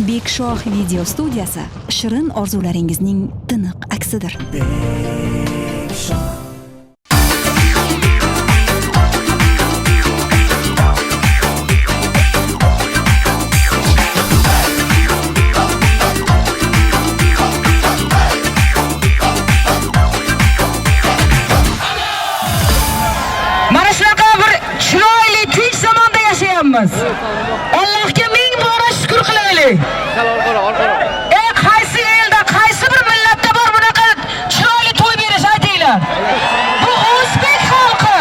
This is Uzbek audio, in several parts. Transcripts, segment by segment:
Big Shoh video studiyasi shirin orzularingizning tiniq aksidir. Mana shunaqa bir chiroyli tinch zamonda yashayapmiz. Allohga ming bora shukr qilaylik. Qaysi elda, qaysi bir millatda bor bunaqa chiroyli to'y berish aytinglar. Bu o'zbek xalqi.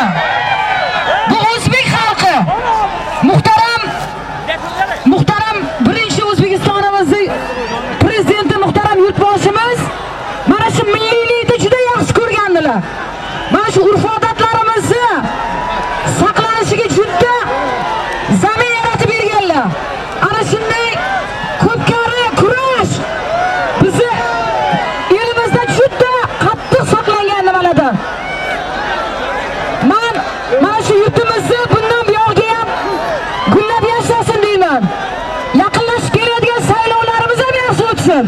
Bu o'zbek xalqi. Muhtaram birinchi O'zbekistonimizning prezidenti muhtaram yurtboshimiz mana shu milliylikni juda yaxshi ko'rgandilar. Mana shu urf-odatlarimizni saqlanishiga juda zamin yaratib berganlar. Ana shunday ko'pkari kurash bizni elimizda juda qattiq saqlangan nimalardan. Mana shu yurtimizni bundan buyog'iga ham gullab yashasin deyman. Yaqinlashib keladigan saylovlarimiz ham yaxshi o'tsin.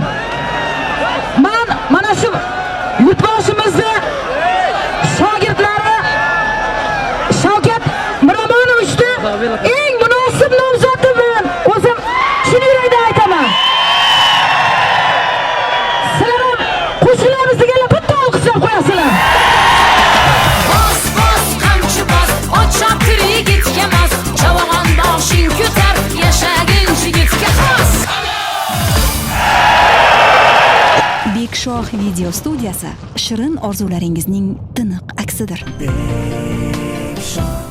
Mana shu yurtboshimizni shogirdlari Shavkat Miromonovichni eng munosib nomzodi men o'zim shuni yurakdan aytaman. Sizlar ham qo'shnilarimizga bitta olqishlab qo'yasizlar. Bos qamchi bos, ochaqtir yigitga mos, chavag'on boshing ko'tar, yashagin yigitga xos. Big Shoh video studiyasi shirin orzularingizning tiniq aksidir. Big Shoh.